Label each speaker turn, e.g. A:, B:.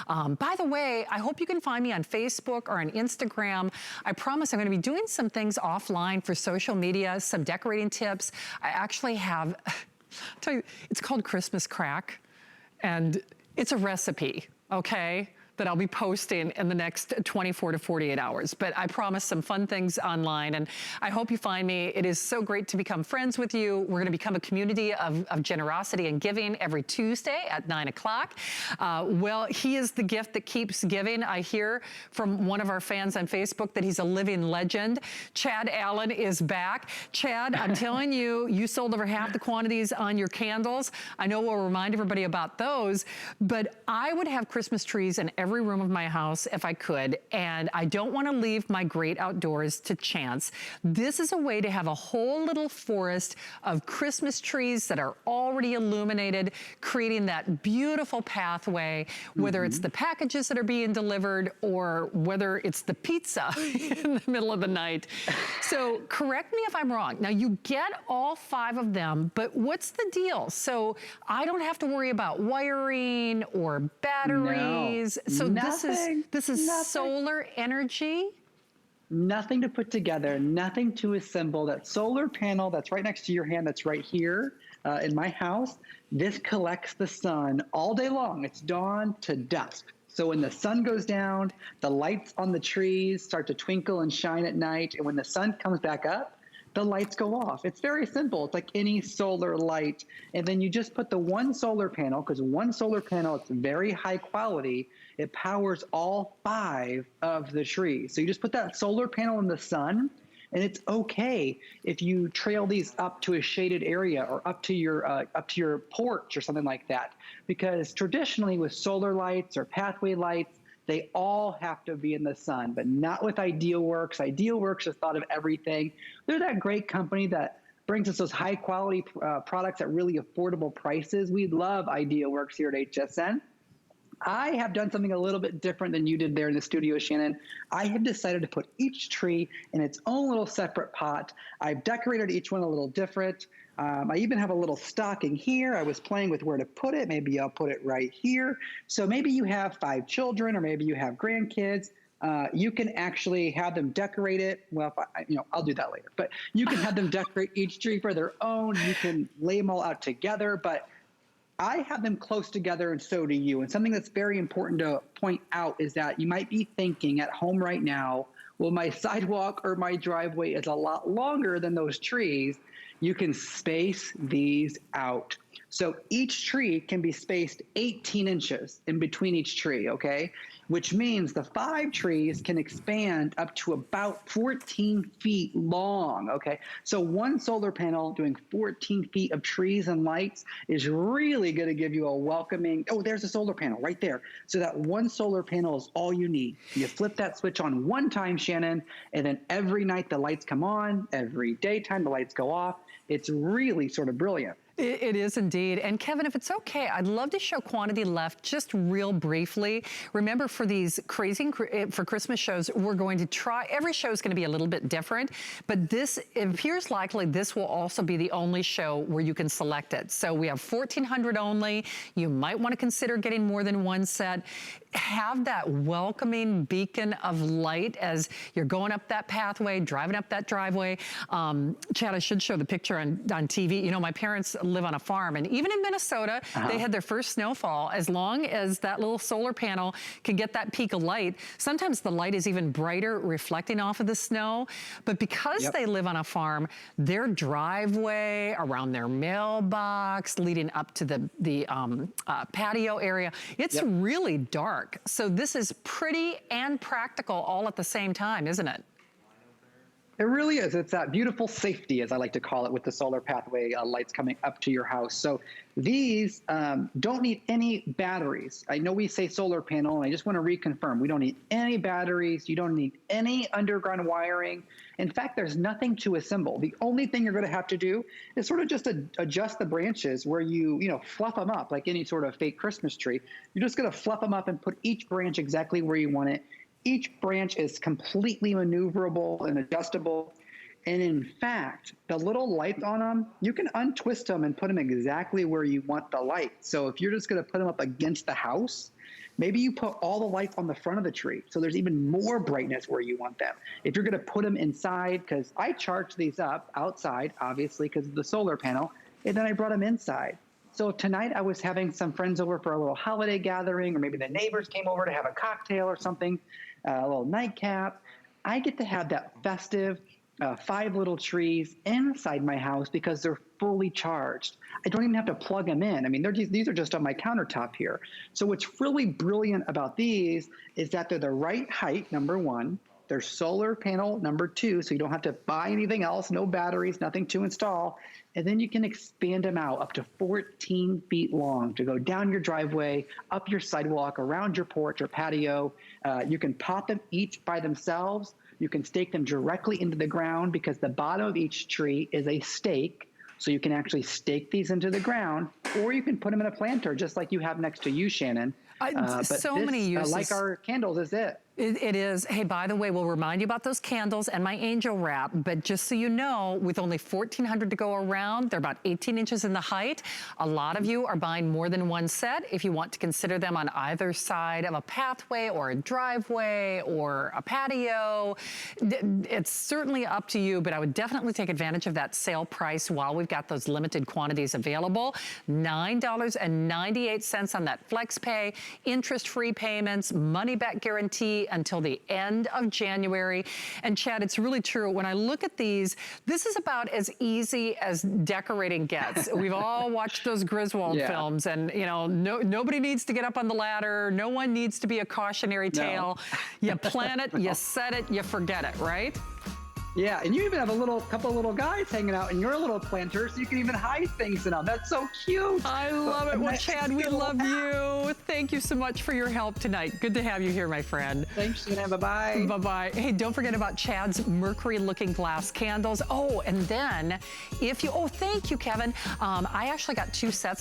A: By the way, I hope you can find me on Facebook or on Instagram. I promise I'm going to be doing some things offline for social media, some decorating tips. I actually have, I'll tell you, it's called Christmas Crack, and it's a recipe, okay, that I'll be posting in the next 24 to 48 hours. But I promise some fun things online, and I hope you find me. It is so great to become friends with you. We're gonna become a community of generosity and giving every Tuesday at 9 o'clock. Well, he is the gift that keeps giving. I hear from one of our fans on Facebook that he's a living legend. Chad Allen is back. Chad, I'm telling you, you sold over half the quantities on your candles. I know we'll remind everybody about those, but I would have Christmas trees in every room of my house if I could, and I don't want to leave my great outdoors to chance. This is a way to have a whole little forest of Christmas trees that are already illuminated, creating that beautiful pathway, whether it's the packages that are being delivered or whether it's the pizza in the middle of the night. So correct me if I'm wrong. Now you get all 5 of them, but what's the deal? So I don't have to worry about wiring or batteries.
B: No.
A: So
B: Nothing.
A: this is
B: Nothing.
A: solar energy?
B: Nothing to put together, nothing to assemble. That solar panel that's right next to your hand, that's right here in my house, this collects the sun all day long. It's dawn to dusk. So when the sun goes down, the lights on the trees start to twinkle and shine at night. And when the sun comes back up, the lights go off. It's very simple. It's like any solar light. And then you just put the one solar panel, because one solar panel, it's very high quality. It powers all 5 of the trees. So you just put that solar panel in the sun, and it's okay if you trail these up to a shaded area or up to your porch or something like that. Because traditionally with solar lights or pathway lights, they all have to be in the sun, but not with IdeaWorks. IdeaWorks has thought of everything. They're that great company that brings us those high quality products at really affordable prices. We love IdeaWorks here at HSN. I have done something a little bit different than you did there in the studio, Shannon. I have decided to put each tree in its own little separate pot. I've decorated each one a little different. I even have a little stocking here. I was playing with where to put it. Maybe I'll put it right here. So maybe you have 5 children, or maybe you have grandkids. You can actually have them decorate it. Well, I'll do that later. But you can have them decorate each tree for their own. You can lay them all out together. But I have them close together, and so do you. And something that's very important to point out is that you might be thinking at home right now, well, my sidewalk or my driveway is a lot longer than those trees. You can space these out. So each tree can be spaced 18 inches in between each tree, okay? Which means the 5 trees can expand up to about 14 feet long, okay? So one solar panel doing 14 feet of trees and lights is really gonna give you a welcoming, oh, there's a solar panel right there. So that one solar panel is all you need. You flip that switch on one time, Shannon, and then every night the lights come on, every daytime the lights go off. It's really sort of brilliant.
A: It is indeed. And Kevin, if it's okay, I'd love to show quantity left just real briefly. Remember, for these for Christmas shows, we're going to try, every show is going to be a little bit different, but this, it appears likely this will also be the only show where you can select it. So we have 1,400 only. You might want to consider getting more than one set. Have that welcoming beacon of light as you're going up that pathway, driving up that driveway. Chad, I should show the picture on TV. You know, my parents live on a farm, and even in Minnesota, they had their first snowfall. As long as that little solar panel can get that peak of light, sometimes the light is even brighter reflecting off of the snow. But because they live on a farm, their driveway, around their mailbox, leading up to the patio area, it's really dark. So this is pretty and practical all at the same time, isn't it?
B: It really is. It's that beautiful safety, as I like to call it, with the solar pathway lights coming up to your house. So these don't need any batteries. I know we say solar panel, and I just want to reconfirm. We don't need any batteries. You don't need any underground wiring. In fact, there's nothing to assemble. The only thing you're going to have to do is sort of just adjust the branches where you fluff them up like any sort of fake Christmas tree. You're just going to fluff them up and put each branch exactly where you want it. Each branch is completely maneuverable and adjustable. And in fact, the little lights on them, you can untwist them and put them exactly where you want the light. So if you're just going to put them up against the house, Maybe you put all the lights on the front of the tree, so there's even more brightness where you want them. If you're going to put them inside, because I charge these up outside, obviously, because of the solar panel, and then I brought them inside. So tonight I was having some friends over for a little holiday gathering, or maybe the neighbors came over to have a cocktail or something, a little nightcap. I get to have that festive 5 little trees inside my house because they're fully charged. I don't even have to plug them in. I mean, these are just on my countertop here. So what's really brilliant about these is that they're the right height, number one. They're solar panel, number 2, so you don't have to buy anything else, no batteries, nothing to install. And then you can expand them out up to 14 feet long to go down your driveway, up your sidewalk, around your porch or patio. You can pop them each by themselves. You can stake them directly into the ground because the bottom of each tree is a stake. So you can actually stake these into the ground, or you can put them in a planter just like you have next to you, Shannon. But
A: so
B: this,
A: many uses.
B: like our candles, is it.
A: It is. Hey, by the way, we'll remind you about those candles and my angel wrap, but just so you know, with only 1,400 to go around, they're about 18 inches in the height. A lot of you are buying more than one set. If you want to consider them on either side of a pathway or a driveway or a patio, it's certainly up to you, but I would definitely take advantage of that sale price while we've got those limited quantities available. $9.98 on that flex pay, interest-free payments, money-back guarantee until the end of January. And Chad, it's really true. When I look at these, this is about as easy as decorating gets. We've all watched those Griswold films, and you know, nobody needs to get up on the ladder. No one needs to be a cautionary tale. You plant it, you set it, you forget it, right?
B: Yeah, and you even have a couple of little guys hanging out in your little planter, so you can even hide things in them. That's so cute.
A: I love it. Well, Chad, we love you. Thank you so much for your help tonight. Good to have you here, my friend.
B: Thanks, Shannon. Bye-bye.
A: Bye-bye. Hey, don't forget about Chad's Mercury looking glass candles. Oh, and then if you, thank you, Kevin. I actually got 2 sets